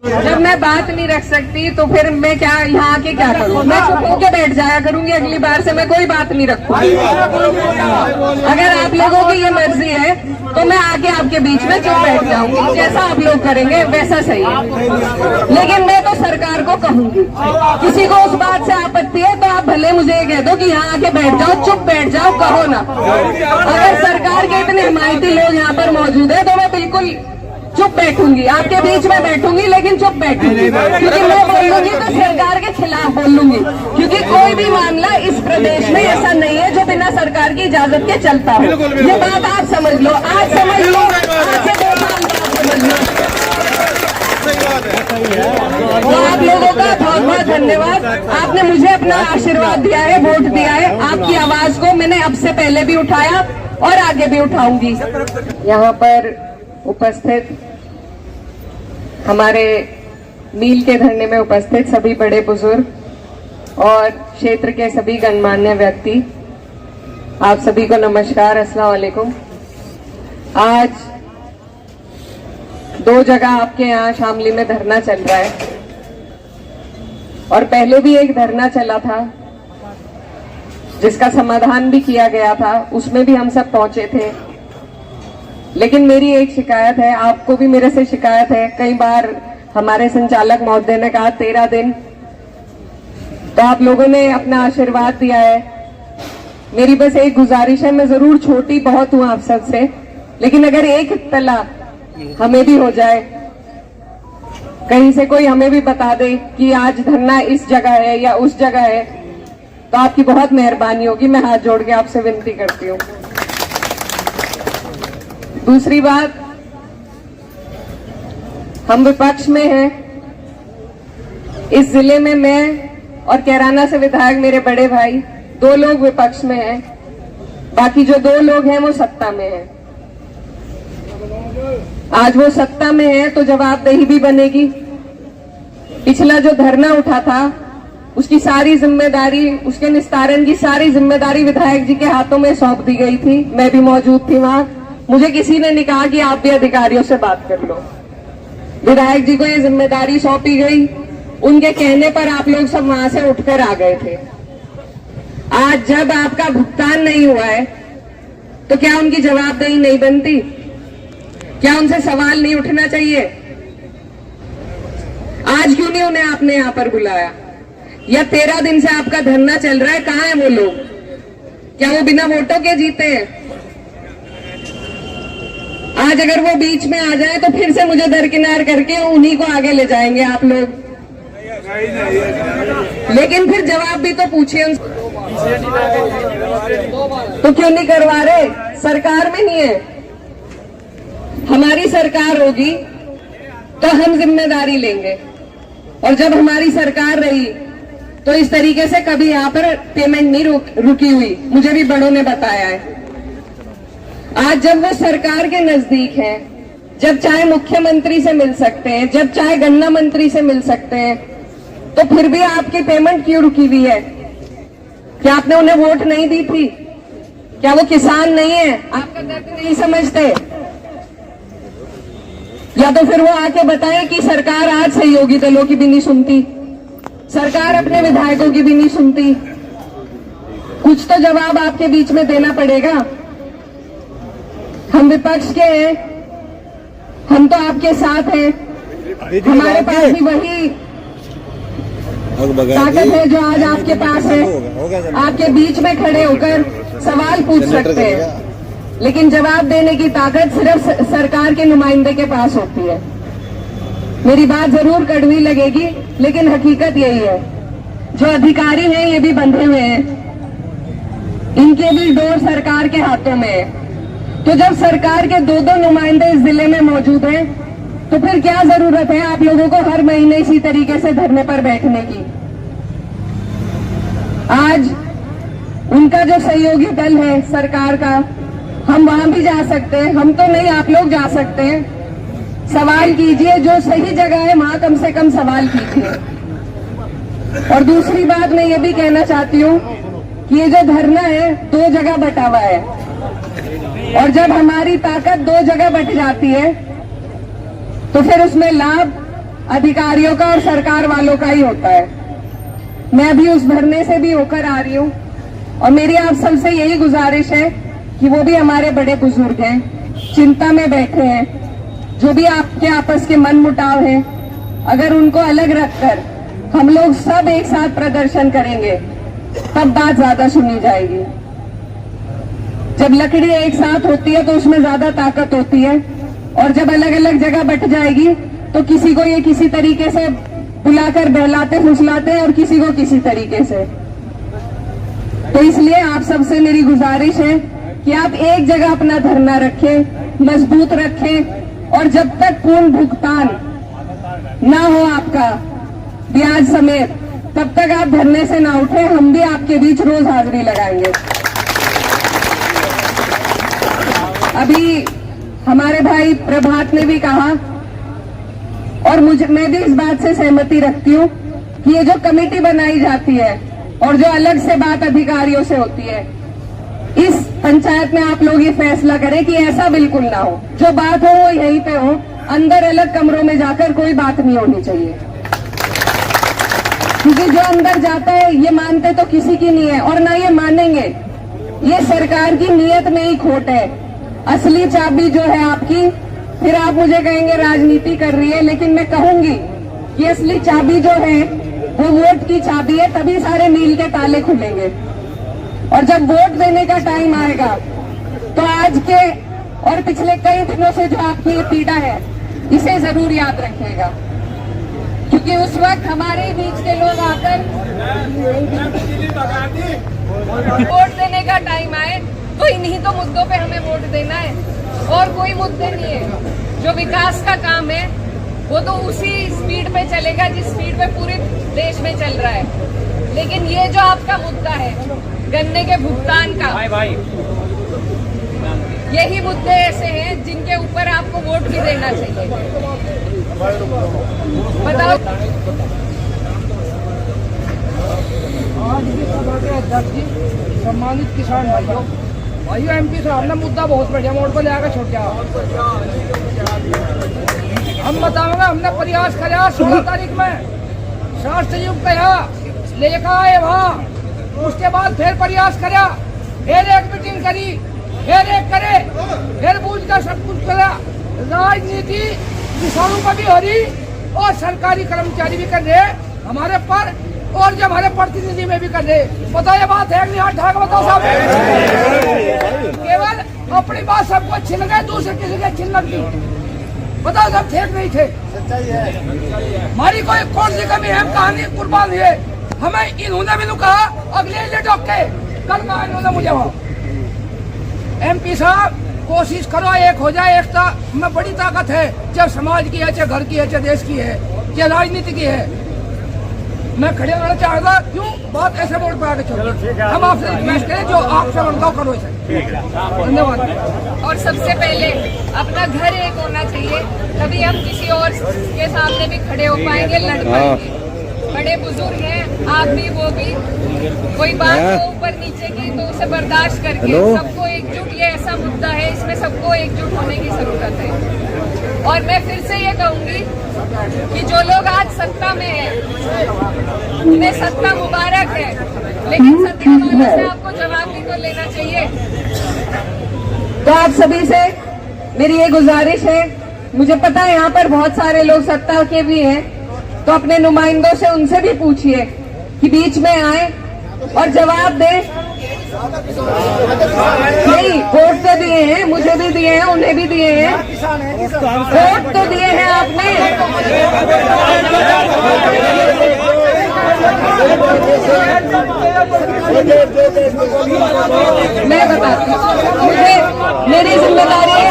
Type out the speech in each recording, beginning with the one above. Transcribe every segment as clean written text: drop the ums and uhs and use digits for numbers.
जब मैं बात नहीं रख सकती तो फिर मैं क्या यहाँ आके क्या करूँ? मैं चुप होके बैठ जाया करूंगी। अगली बार से मैं कोई बात नहीं रखूंगी। अगर आप लोगों की ये मर्जी है तो मैं आके आपके बीच में चुप बैठ जाऊंगी। जैसा आप लोग करेंगे वैसा सही है। लेकिन मैं तो सरकार को कहूंगी, किसी को उस बात से आपत्ति है तो आप भले मुझे ये कह दो कि यहाँ आके बैठ जाओ, चुप बैठ जाओ, कहो ना। अगर सरकार के इतने हिमायती लोग यहाँ पर मौजूद है तो मैं बिल्कुल चुप बैठूंगी, आपके बीच में बैठूंगी, लेकिन चुप बैठूंगी। क्योंकि मैं बोलूंगी तो सरकार के खिलाफ बोलूंगी। क्योंकि कोई भी मामला इस प्रदेश में ऐसा नहीं है जो बिना सरकार की इजाजत के चलता हो। ये बात आप समझ लो, आज समझ लो, आज से 2 साल बाद समझ लो। तो आप लोगों का बहुत बहुत धन्यवाद। आपने मुझे अपना आशीर्वाद दिया है, वोट दिया है। आपकी आवाज को मैंने अब से पहले भी उठाया और आगे भी उठाऊंगी। यहाँ पर उपस्थित हमारे मील के धरने में उपस्थित सभी बड़े बुजुर्ग और क्षेत्र के सभी गणमान्य व्यक्ति, आप सभी को नमस्कार, अस्सलाम वालेकुम। आज 2 जगह आपके यहाँ शामली में धरना चल रहा है और पहले भी एक धरना चला था जिसका समाधान भी किया गया था, उसमें भी हम सब पहुंचे थे। लेकिन मेरी एक शिकायत है, आपको भी मेरे से शिकायत है। कई बार हमारे संचालक महोदय ने कहा 13 दिन, तो आप लोगों ने अपना आशीर्वाद दिया है। मेरी बस एक गुजारिश है, मैं जरूर छोटी बहुत हूं आप सबसे, लेकिन अगर एक इत्तला हमें भी हो जाए, कहीं से कोई हमें भी बता दे कि आज धरना इस जगह है या उस जगह है, तो आपकी बहुत मेहरबानी होगी। मैं हाथ जोड़ के आपसे विनती करती हूँ। दूसरी बात, हम विपक्ष में हैं। इस जिले में मैं और कैराना से विधायक मेरे बड़े भाई 2 लोग विपक्ष में हैं, बाकी जो 2 लोग हैं वो सत्ता में हैं। आज वो सत्ता में है तो जवाबदेही भी बनेगी। पिछला जो धरना उठा था उसकी सारी जिम्मेदारी, उसके निस्तारण की सारी जिम्मेदारी विधायक जी के हाथों में सौंप दी गई थी। मैं भी मौजूद थी वहां। मुझे किसी ने नहीं कहा कि आप भी अधिकारियों से बात कर लो। विधायक जी को ये जिम्मेदारी सौंपी गई, उनके कहने पर आप लोग सब वहां से उठकर आ गए थे। आज जब आपका भुगतान नहीं हुआ है तो क्या उनकी जवाबदेही नहीं बनती? क्या उनसे सवाल नहीं उठना चाहिए? आज क्यों नहीं उन्हें आपने यहाँ पर बुलाया? या 13 दिन से आपका धरना चल रहा है, कहाँ है वो लोग? क्या वो बिना वोटों के जीते हैं? आज अगर वो बीच में आ जाए तो फिर से मुझे दरकिनार करके उन्हीं को आगे ले जाएंगे आप लोग। लेकिन फिर जवाब भी तो पूछिए उनसे। तो क्यों नहीं करवा रहे? सरकार में नहीं है। हमारी सरकार होगी तो हम जिम्मेदारी लेंगे, और जब हमारी सरकार रही तो इस तरीके से कभी यहाँ पर पेमेंट नहीं रुकी हुई। मुझे भी बड़ों ने बताया है। आज जब वो सरकार के नजदीक है, जब चाहे मुख्यमंत्री से मिल सकते हैं, जब चाहे गन्ना मंत्री से मिल सकते हैं, तो फिर भी आपकी पेमेंट क्यों रुकी हुई है? क्या आपने उन्हें वोट नहीं दी थी? क्या वो किसान नहीं है? आपका दर्द नहीं समझते? या तो फिर वो आके बताएं कि सरकार आज सहयोगी दलों की भी नहीं सुनती, सरकार अपने विधायकों की भी नहीं सुनती। कुछ तो जवाब आपके बीच में देना पड़ेगा। हम विपक्ष के हैं, हम तो आपके साथ हैं। हमारे पास भी वही ताकत है जो आज आपके पास है। आपके बीच में खड़े होकर सवाल पूछ सकते हैं, लेकिन जवाब देने की ताकत सिर्फ सरकार के नुमाइंदे के पास होती है। मेरी बात जरूर कड़वी लगेगी, लेकिन हकीकत यही है। जो अधिकारी हैं ये भी बंधे हुए हैं, इनके भी डोर सरकार के हाथों में है। तो जब सरकार के 2-2 नुमाइंदे इस जिले में मौजूद हैं, तो फिर क्या जरूरत है आप लोगों को हर महीने इसी तरीके से धरने पर बैठने की? आज उनका जो सहयोगी दल है सरकार का, हम वहां भी जा सकते हैं। हम तो नहीं, आप लोग जा सकते हैं। सवाल कीजिए, जो सही जगह है वहां कम से कम सवाल कीजिए। और दूसरी बात मैं ये भी कहना चाहती हूँ कि ये जो धरना है 2 जगह बटा हुआ है, और जब हमारी ताकत 2 जगह बट जाती है तो फिर उसमें लाभ अधिकारियों का और सरकार वालों का ही होता है। मैं अभी उस धरने से भी होकर आ रही हूँ और मेरी आप सबसे यही गुजारिश है कि वो भी हमारे बड़े बुजुर्ग हैं, चिंता में बैठे हैं, जो भी आपके आपस के मन मुटाव हैं, अगर उनको अलग रखकर हम लोग सब एक साथ प्रदर्शन करेंगे तब बात ज्यादा सुनी जाएगी। जब लकड़ी एक साथ होती है तो उसमें ज्यादा ताकत होती है, और जब अलग अलग जगह बट जाएगी तो किसी को ये किसी तरीके से बुलाकर बहलाते फुसलाते हैं और किसी को किसी तरीके से। तो इसलिए आप सबसे मेरी गुजारिश है कि आप एक जगह अपना धरना रखें, मजबूत रखें, और जब तक पूर्ण भुगतान ना हो आपका ब्याज समेत, तब तक आप धरने से ना उठे। हम भी आपके बीच रोज हाजिरी लगाएंगे। अभी हमारे भाई प्रभात ने भी कहा, और मैं भी इस बात से सहमति रखती हूँ कि ये जो कमेटी बनाई जाती है और जो अलग से बात अधिकारियों से होती है, इस पंचायत में आप लोग ये फैसला करें कि ऐसा बिल्कुल ना हो। जो बात हो वो यहीं पे हो, अंदर अलग कमरों में जाकर कोई बात नहीं होनी चाहिए, क्योंकि जो अंदर जाता है ये मानते तो किसी की नहीं है और ना ये मानेंगे। ये सरकार की नीयत में ही खोट है। असली चाबी जो है आपकी, फिर आप मुझे कहेंगे राजनीति कर रही है, लेकिन मैं कहूंगी कि असली चाबी जो है वो वोट की चाबी है, तभी सारे मील के ताले खुलेंगे। और जब वोट देने का टाइम आएगा तो आज के और पिछले कई दिनों से जो आपकी ये पीड़ा है, इसे जरूर याद रखिएगा, क्योंकि उस वक्त हमारे बीच के लोग आकर वोट देने का टाइम आए तो इन्हीं तो मुद्दों पे हमें वोट देना है, और कोई मुद्दे नहीं है। जो विकास का काम है वो तो उसी स्पीड पे चलेगा जिस स्पीड पे पूरे देश में चल रहा है। लेकिन ये जो आपका मुद्दा है गन्ने के भुगतान का, यही मुद्दे ऐसे हैं जिनके ऊपर आपको वोट भी देना चाहिए। बताओ। आज की सभा के अध्यक्ष जी, सम्मानित किसान भाइयों एमपी साहब ने मुद्दा बहुत बढ़िया मोड़ पर लेकर छोड़ दिया। हम बताओगे, हमने प्रयास करा 16 तारीख में शास्त्र युग कहा लेकर आए वहाँ, उसके बाद फिर प्रयास करा, फिर एक मीटिंग करी, फिर एक करे, फिर बूझ का सब कुछ करा। राजनीति किसानों का भी हो रही और सरकारी कर्मचारी भी कर रहे हमारे पर, और जब हमारे प्रतिनिधि में भी कर रहे। बताओ ये बात है नहीं? हाथ ठाक बताओ साहब। केवल अपनी बात सबको छिन गए, दूसरे किसी के छिन लग दी। बताओ सब ठीक नहीं थे? हमारी कोई कौन सी कमी है? कहानी कुर्बान है। हमें इन्होंने भी कहा अगले ले डॉके, कल कहा इन्होंने मुझे वहाँ। एमपी साहब कोशिश करो एक हो जाए। एकता में बड़ी ताकत है, चाहे समाज की है, चाहे घर की है, चाहे देश की है, चाहे राजनीति की है। मैं खड़े होना चाहूँगा, क्यों बात ऐसे बोर्ड पर आगे चलो। हम आपसे रिक्वेस्ट करें, जो आपसे बनता करो इसे। धन्यवाद। और सबसे पहले अपना घर एक होना चाहिए, तभी हम किसी और के सामने भी खड़े हो पाएंगे, लड़ पाएंगे। बड़े बुजुर्ग हैं, आप भी वो भी, कोई बात हो ऊपर नीचे की तो उसे बर्दाश्त करके सबको एकजुट, ये ऐसा मुद्दा है इसमें सबको एकजुट होने की जरूरत है। और मैं फिर से ये कहूंगी कि जो लोग आज सत्ता में हैं उन्हें सत्ता मुबारक है, लेकिन सत्ता वालों से आपको जवाब भी तो लेना चाहिए। तो आप सभी से मेरी ये गुजारिश है, मुझे पता है यहाँ पर बहुत सारे लोग सत्ता के भी हैं, तो अपने नुमाइंदों से उनसे भी पूछिए कि बीच में आए और जवाब दें। नहीं, वोट तो दिए हैं, मुझे भी दिए हैं, उन्हें भी दिए हैं, वोट तो दिए हैं आपने। मैं बताती हूँ, मुझे मेरी जिम्मेदारी है।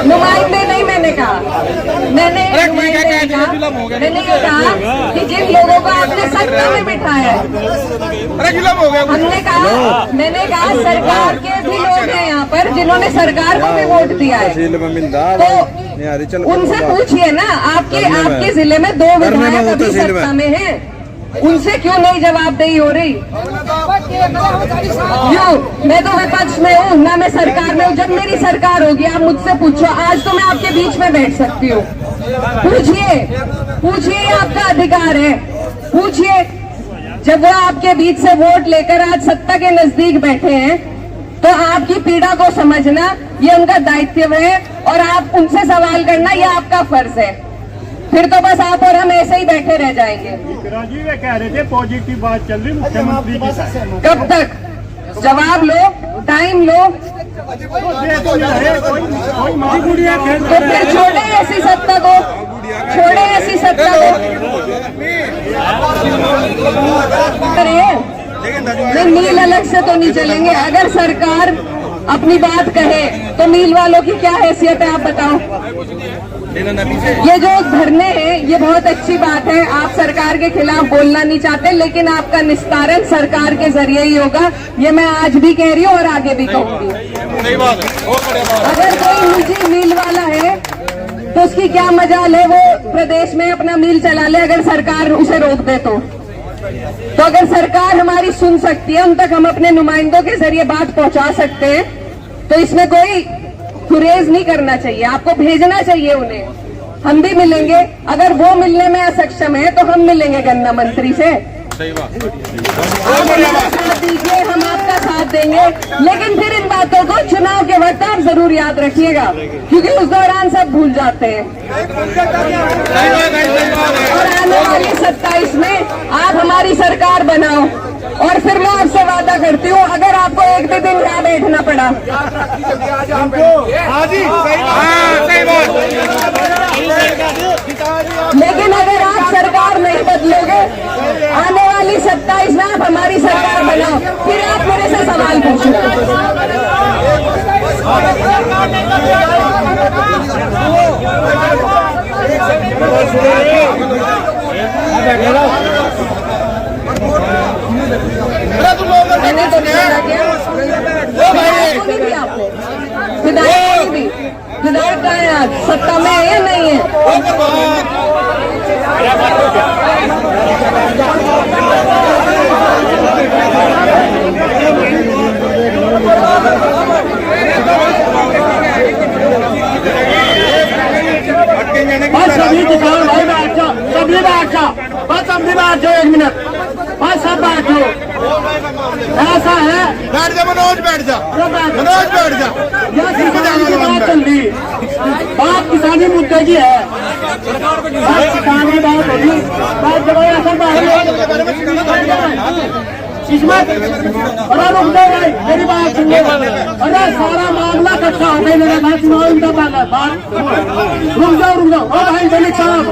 नुमाइंदे नहीं, मैंने कहा, मैंने ये कहा कि जिन लोगों को आपने सत्ता में बिठाया है, हमने कहा, मैंने कहा सरकार के भी लोग हैं यहाँ पर जिन्होंने सरकार को भी वोट दिया है, तो उनसे पूछिए ना। आपके जिले में 2 विधायक अभी सत्ता में हैं, उनसे क्यों नहीं जवाबदेही हो रही? क्यों? मैं तो विपक्ष में हूँ ना, मैं सरकार में हूँ। जब मेरी सरकार होगी आप मुझसे पूछो। आज तो मैं आपके बीच में बैठ सकती हूँ। पूछिए, पूछिए, ये आपका अधिकार है। पूछिए। जब वो आपके बीच से वोट लेकर आज सत्ता के नजदीक बैठे हैं तो आपकी पीड़ा को समझना ये उनका दायित्व है और आप उनसे सवाल करना ये आपका फर्ज है। फिर तो बस आप और हम ऐसे ही बैठे रह जाएंगे। राजीव कह रहे थे पॉजिटिव बात चल रही मुख्यमंत्री की साइड। कब तक? जवाब लो, टाइम लो। तो फिर छोड़े ऐसी सत्ता को, छोड़े ऐसी सत्ता को। नहीं, मील अलग से तो नहीं चलेंगे। अगर सरकार अपनी बात कहे तो मील वालों की क्या हैसियत है आप बताओ? ये जो धरने हैं ये बहुत अच्छी बात है। आप सरकार के खिलाफ बोलना नहीं चाहते, लेकिन आपका निस्तारण सरकार के जरिए ही होगा। ये मैं आज भी कह रही हूँ और आगे भी कहूंगी। अगर कोई निजी मील वाला है तो उसकी क्या मजाल है, वो प्रदेश में अपना मील चला ले अगर सरकार उसे रोक दे तो अगर सरकार हमारी सुन सकती है, उन तक हम अपने नुमाइंदों के जरिए बात पहुंचा सकते हैं, तो इसमें कोई गुरेज नहीं करना चाहिए। आपको भेजना चाहिए उन्हें। हम भी मिलेंगे। अगर वो मिलने में असक्षम है तो हम मिलेंगे गन्ना मंत्री से। आप हमारा साथ दीजिए, हम आपका साथ देंगे। लेकिन फिर इन बातों को चुनाव के वक्त आप जरूर याद रखिएगा, क्योंकि उस दौरान सब भूल जाते हैं। और आने वाली 27 में आप हमारी सरकार बनाओ और फिर मैं आपसे वादा करती हूँ, अगर आपको एक भी दिन यहाँ बैठना पड़ा, लेकिन अगर आप सरकार नहीं बदलोगे, आने वाली 27 में आप हमारी सरकार बनाओ, फिर आप मेरे से सवाल मैंने तो विधायक का है, आज सत्ता में है या नहीं है? बस सभी किसान भाई बैठ जाओ, सभी बैठ जाओ, बस सभी बैठ जाओ, 1 मिनट, बस सब बैठ जाओ। ऐसा है, बैठ जा मनोज, बैठ जा मनोज, बैठ जा। यह किसानी की बात चल रही, बात किसानी मुद्दे की है, किसान की बात होगी। बात जब ऐसा किस्मत, अरे रुक जाओ भाई, मेरी बात सुन लो। अरे सारा मामला इकट्ठा हो गया, मेरा भाई चुनाव इनका पहला बात। रुक जाओ रुक जाओ। ओ भाई मलिक साहब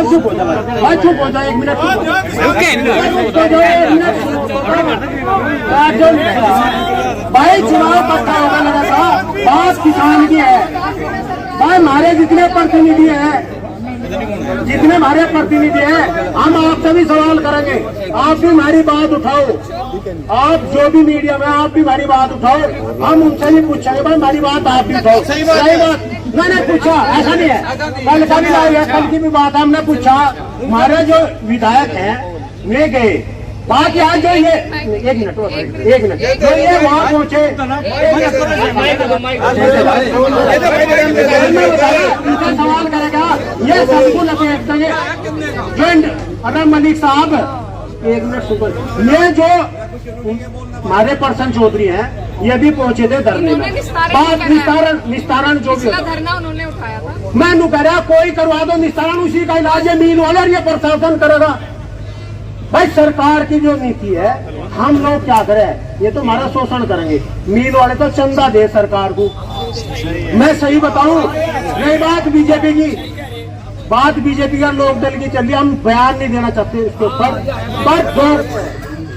चुप हो जाओ भाई, चुप हो जाओ, 1 मिनट भाई। चुनाव इकट्ठा होगा मेरा साहब, बात किसान की है भाई। हमारे जितने प्रतिनिधि हैं, जितने हमारे प्रतिनिधि हैं, हम आपसे भी सवाल करेंगे। आप भी हमारी बात उठाओ, आप जो भी मीडिया में, आप भी हमारी बात उठाओ। हम उनसे भी पूछेंगे भाई, हमारी बात आप भी उठाओ। सही बात मैंने पूछा, ऐसा नहीं है। कल का भी लाइव है, कल की भी बात हमने पूछा। हमारे जो विधायक हैं वे गए, बात यहाँ जो ये 1 मिनट जो ये वहाँ पहुँचे, उनसे सवाल करेगा, ये सबको लपेट देंगे। अरे मलिक साहब 1 मिनट सुपर, ये जो हमारे पर्सन चौधरी हैं, ये भी पहुँचे थे धरने में। बात निस्तारण जो भी धरना उन्होंने उठाया था, मैं कह रहा कोई करवा दो निस्तारण, उसी का इलाज है मील वाला, ये प्रशासन करेगा। भाई सरकार की जो नीति है, हम लोग क्या करें, ये तो हमारा शोषण करेंगे। मील वाले तो चंदा दे सरकार को। मैं सही बताऊं, नहीं बात बीजेपी की, बात बीजेपी का लोक दल की चल रही, हम बयान नहीं देना चाहते इसके ऊपर। पर जो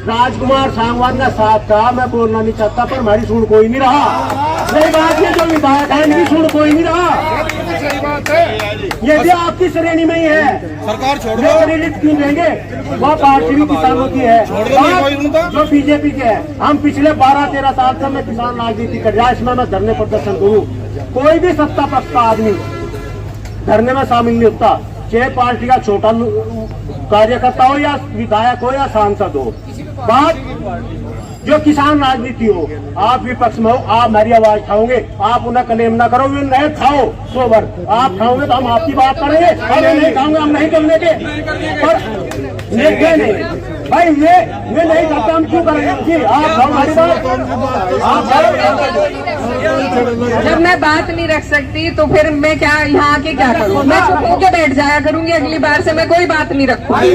राजकुमार सांगवान का साथ था, मैं बोलना नहीं चाहता, पर हमारी सुन कोई नहीं रहा। सही बात है, जो विधायक है इनकी सुन कोई नहीं रहा। ये भी आपकी श्रेणी में ही है, सरकार छोड़ जो क्रेडिट क्यों देंगे, वह पार्टी भी किसानों की है, जो बीजेपी के है। हम पिछले 12-13 साल से मैं किसान राजनीति कर रहा, इसमें मैं धरने प्रदर्शन करूँ, कोई भी सत्ता पक्ष का आदमी धरने में शामिल नहीं होता, चाहे पार्टी का छोटा कार्यकर्ता हो या विधायक हो या सांसद हो, बात जो किसान राजनीति हो, आप विपक्ष में हो, आप हमारी आवाज उठाओगे, आप उन्हें क्लेम ना करो, वे नहीं खाओ सोबर, आप खाओगे तो हम आपकी बात करेंगे, और वे नहीं खाओगे हम नहीं करने के, पर नहीं भाई ये नहीं करते हम क्यों करेंगे जी, आप खाओ हमारी बात, आप खाओ। जब मैं बात नहीं रख सकती तो फिर मैं क्या यहाँ आके क्या करूँ? मैं चुप होके बैठ जाया करूंगी, अगली बार से मैं कोई बात नहीं रखूंगी।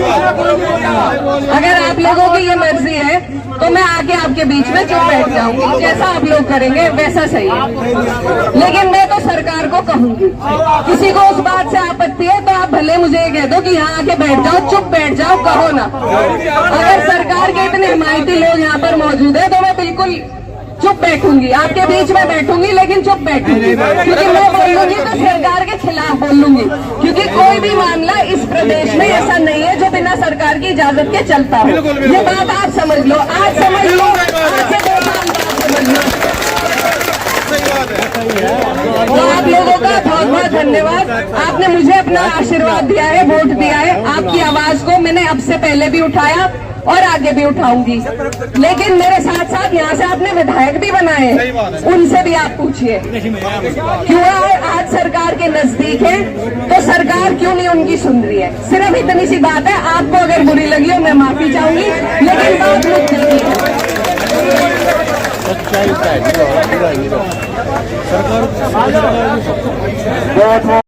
अगर आप लोगों की ये मर्जी है तो मैं आके आपके बीच में चुप बैठ जाऊंगी, जैसा आप लोग करेंगे वैसा सही है। लेकिन मैं तो सरकार को कहूंगी, किसी को उस बात से आपत्ति है तो आप भले मुझे ये कह दो कि यहाँ आके बैठ जाओ, चुप बैठ जाओ, कहो ना। अगर सरकार के इतने हिमायती लोग यहाँ पर मौजूद है तो मैं बिल्कुल चुप बैठूंगी, आपके बीच में बैठूंगी, लेकिन चुप बैठूंगी, क्योंकि मैं बोलूंगी तो सरकार के खिलाफ बोलूंगी, क्योंकि कोई भी मामला इस प्रदेश में ऐसा नहीं है जो बिना सरकार की इजाजत के चलता हो। ये बात आप समझ लो, आज समझ लो, आज से 2 साल बाद समझ लो। तो आप लोगों का बहुत बहुत धन्यवाद, आपने मुझे अपना आशीर्वाद दिया है, वोट दिया है, आपकी आवाज को मैंने अब से पहले भी उठाया और आगे भी उठाऊंगी। लेकिन मेरे साथ साथ यहाँ से आपने विधायक भी बनाए, उनसे भी आप पूछिए क्यों आज सरकार के नजदीक है तो सरकार क्यों नहीं उनकी सुन रही है। सिर्फ इतनी सी बात है, आपको अगर बुरी लगी हो मैं माफी चाहूंगी, लेकिन बात मुद्दे की है।